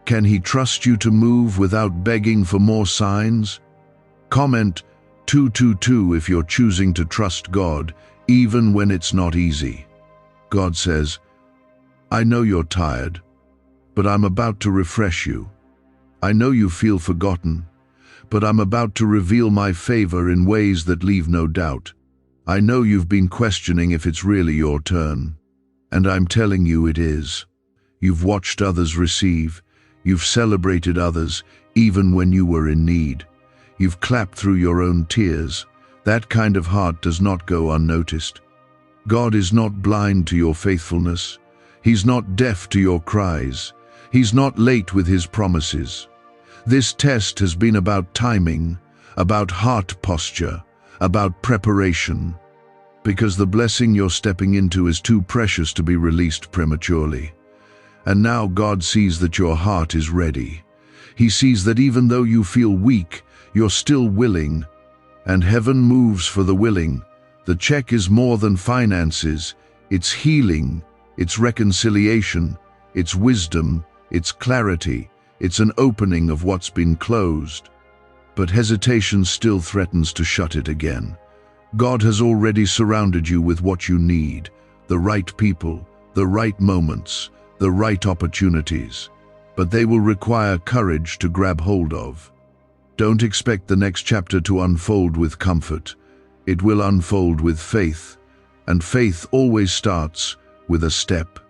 Can He trust you to move without begging for more signs? Comment 222 if you're choosing to trust God, even when it's not easy. God says, "I know you're tired, but I'm about to refresh you. I know you feel forgotten, but I'm about to reveal my favor in ways that leave no doubt. I know you've been questioning if it's really your turn, and I'm telling you it is. You've watched others receive. You've celebrated others, even when you were in need. You've clapped through your own tears. That kind of heart does not go unnoticed. God is not blind to your faithfulness. He's not deaf to your cries. He's not late with his promises. This test has been about timing, about heart posture, about preparation, because the blessing you're stepping into is too precious to be released prematurely. And now God sees that your heart is ready. He sees that even though you feel weak, you're still willing, and heaven moves for the willing. The check is more than finances. It's healing, it's reconciliation, it's wisdom, it's clarity, it's an opening of what's been closed. But hesitation still threatens to shut it again. God has already surrounded you with what you need, the right people, the right moments, the right opportunities, but they will require courage to grab hold of. Don't expect the next chapter to unfold with comfort. It will unfold with faith, and faith always starts with a step.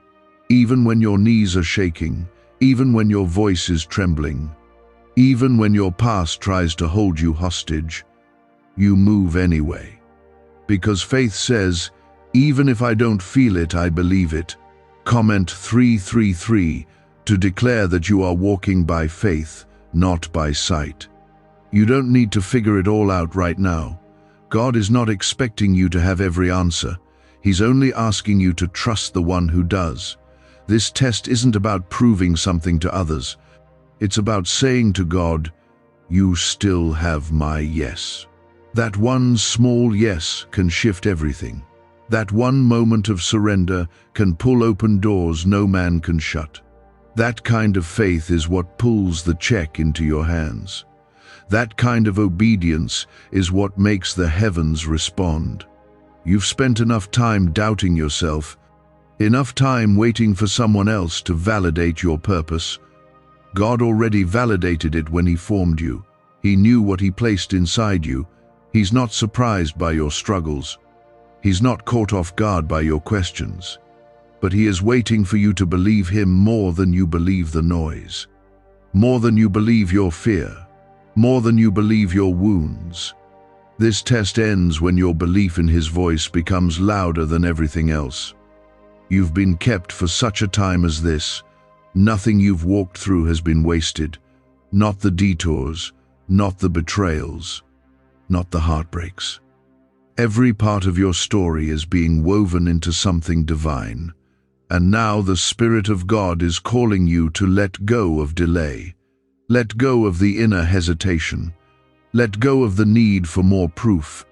Even when your knees are shaking, even when your voice is trembling, even when your past tries to hold you hostage, you move anyway. Because faith says, even if I don't feel it, I believe it. Comment 333 to declare that you are walking by faith, not by sight. You don't need to figure it all out right now. God is not expecting you to have every answer. He's only asking you to trust the one who does. This test isn't about proving something to others. It's about saying to God, you still have my yes. That one small yes can shift everything. That one moment of surrender can pull open doors no man can shut. That kind of faith is what pulls the check into your hands. That kind of obedience is what makes the heavens respond. You've spent enough time doubting yourself, enough time waiting for someone else to validate your purpose. God already validated it when He formed you. He knew what He placed inside you. He's not surprised by your struggles. He's not caught off guard by your questions. But He is waiting for you to believe Him more than you believe the noise, more than you believe your fear, more than you believe your wounds. This test ends when your belief in His voice becomes louder than everything else. You've been kept for such a time as this. Nothing you've walked through has been wasted. Not the detours, not the betrayals, not the heartbreaks. Every part of your story is being woven into something divine. And now the Spirit of God is calling you to let go of delay. Let go of the inner hesitation. Let go of the need for more proof.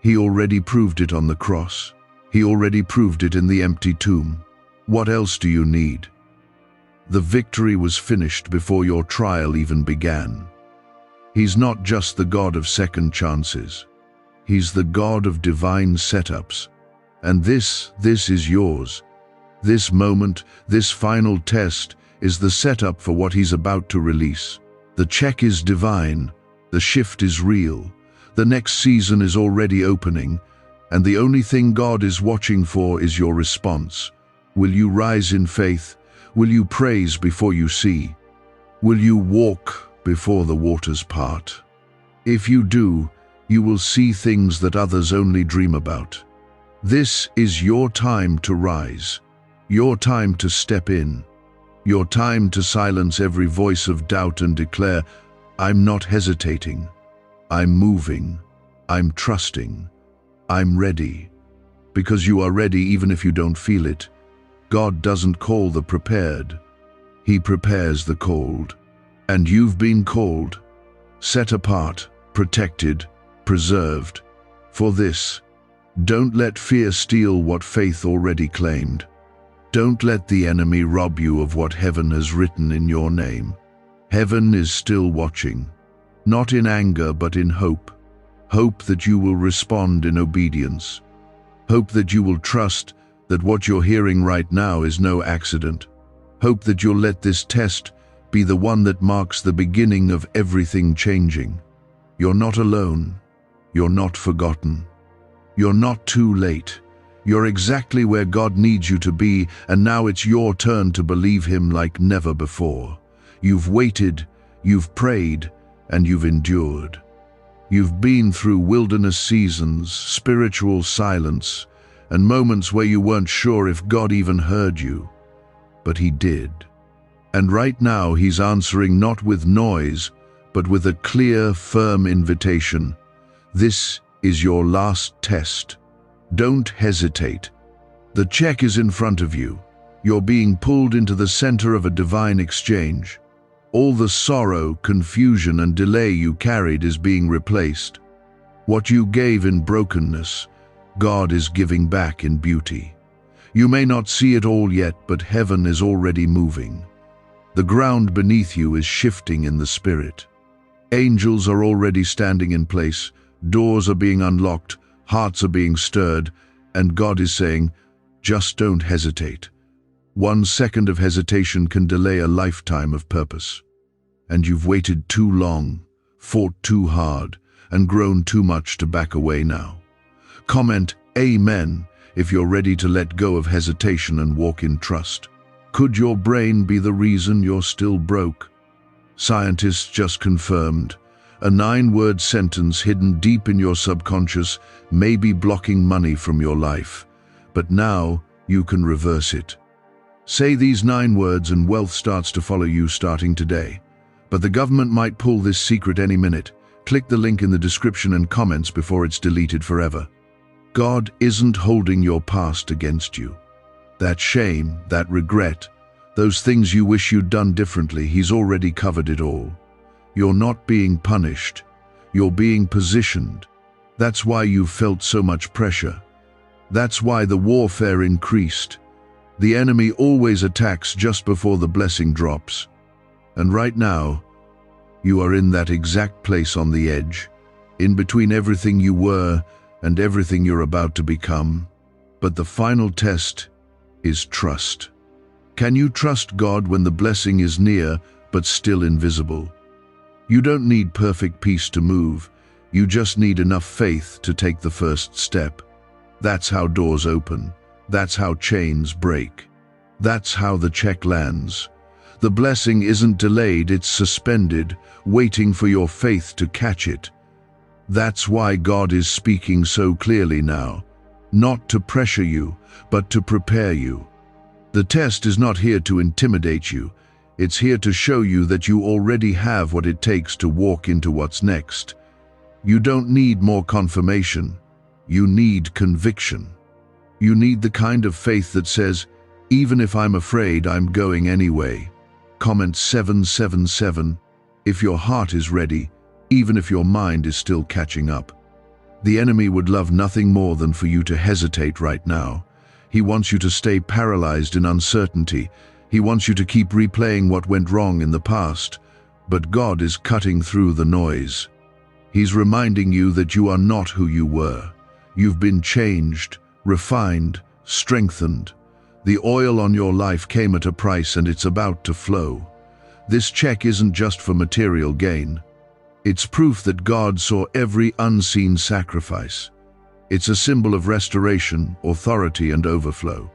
He already proved it on the cross. He already proved it in the empty tomb. What else do you need? The victory was finished before your trial even began. He's not just the God of second chances. He's the God of divine setups. And this is yours. This moment, this final test, is the setup for what He's about to release. The check is divine. The shift is real. The next season is already opening. And the only thing God is watching for is your response. Will you rise in faith? Will you praise before you see? Will you walk before the waters part? If you do, you will see things that others only dream about. This is your time to rise, your time to step in, your time to silence every voice of doubt and declare, I'm not hesitating, I'm moving, I'm trusting, I'm ready. Because you are ready even if you don't feel it. God doesn't call the prepared, He prepares the called. And you've been called, set apart, protected, preserved. For this, don't let fear steal what faith already claimed. Don't let the enemy rob you of what heaven has written in your name. Heaven is still watching, not in anger but in hope. Hope that you will respond in obedience. Hope that you will trust that what you're hearing right now is no accident. Hope that you'll let this test be the one that marks the beginning of everything changing. You're not alone. You're not forgotten. You're not too late. You're exactly where God needs you to be, and now it's your turn to believe Him like never before. You've waited, You've prayed and you've endured. You've been through wilderness seasons, spiritual silence, and moments where you weren't sure if God even heard you. But He did. And right now He's answering not with noise, but with a clear, firm invitation. This is your last test. Don't hesitate. The check is in front of you. You're being pulled into the center of a divine exchange. All the sorrow, confusion, and delay you carried is being replaced. What you gave in brokenness, God is giving back in beauty. You may not see it all yet, but heaven is already moving. The ground beneath you is shifting in the Spirit. Angels are already standing in place, doors are being unlocked, hearts are being stirred, and God is saying, just don't hesitate. 1 second of hesitation can delay a lifetime of purpose. And you've waited too long, fought too hard, and grown too much to back away now. Comment Amen if you're ready to let go of hesitation and walk in trust. Could your brain be the reason you're still broke? Scientists just confirmed a 9-word sentence hidden deep in your subconscious may be blocking money from your life, but now you can reverse it. Say these 9 words and wealth starts to follow you starting today. But the government might pull this secret any minute. Click the link in the description and comments before it's deleted forever. God isn't holding your past against you. That shame, that regret, those things you wish you'd done differently, He's already covered it all. You're not being punished. You're being positioned. That's why you've felt so much pressure. That's why the warfare increased. The enemy always attacks just before the blessing drops. And right now, you are in that exact place on the edge, in between everything you were and everything you're about to become. But the final test is trust. Can you trust God when the blessing is near but still invisible? You don't need perfect peace to move. You just need enough faith to take the first step. That's how doors open. That's how chains break. That's how the check lands. The blessing isn't delayed, it's suspended, waiting for your faith to catch it. That's why God is speaking so clearly now, not to pressure you, but to prepare you. The test is not here to intimidate you, it's here to show you that you already have what it takes to walk into what's next. You don't need more confirmation, you need conviction. You need the kind of faith that says, even if I'm afraid, I'm going anyway. Comment 777 if your heart is ready, even if your mind is still catching up. The enemy would love nothing more than for you to hesitate right now. He wants you to stay paralyzed in uncertainty. He wants you to keep replaying what went wrong in the past. But God is cutting through the noise. He's reminding you that you are not who you were. You've been changed, refined, strengthened. The oil on your life came at a price and it's about to flow. This check isn't just for material gain. It's proof that God saw every unseen sacrifice. It's a symbol of restoration, authority, and overflow.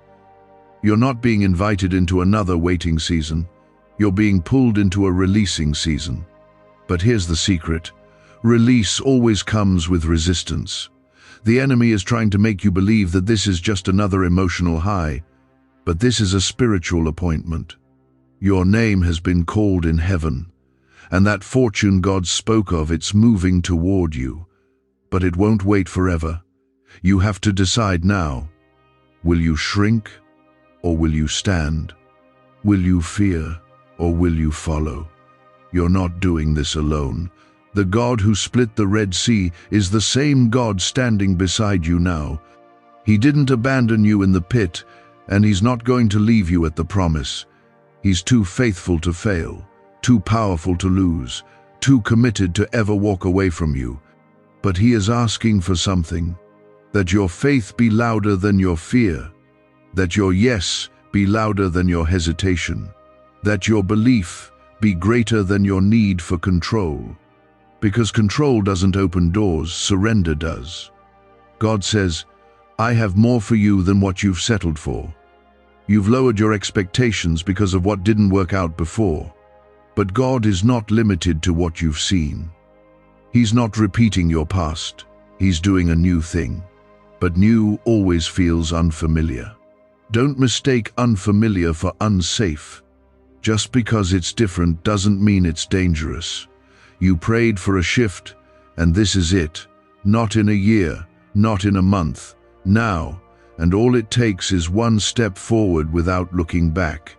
You're not being invited into another waiting season. You're being pulled into a releasing season. But here's the secret. Release always comes with resistance. The enemy is trying to make you believe that this is just another emotional high. But this is a spiritual appointment. Your name has been called in heaven, and that fortune God spoke of, it's moving toward you. But it won't wait forever. You have to decide now. Will you shrink, or will you stand? Will you fear, or will you follow? You're not doing this alone. The God who split the Red Sea is the same God standing beside you now. He didn't abandon you in the pit, and He's not going to leave you at the promise. He's too faithful to fail, too powerful to lose, too committed to ever walk away from you. But He is asking for something, that your faith be louder than your fear, that your yes be louder than your hesitation, that your belief be greater than your need for control. Because control doesn't open doors, surrender does. God says, I have more for you than what you've settled for. You've lowered your expectations because of what didn't work out before. But God is not limited to what you've seen. He's not repeating your past. He's doing a new thing. But new always feels unfamiliar. Don't mistake unfamiliar for unsafe. Just because it's different doesn't mean it's dangerous. You prayed for a shift, and this is it. Not in a year, not in a month, now. And all it takes is one step forward without looking back.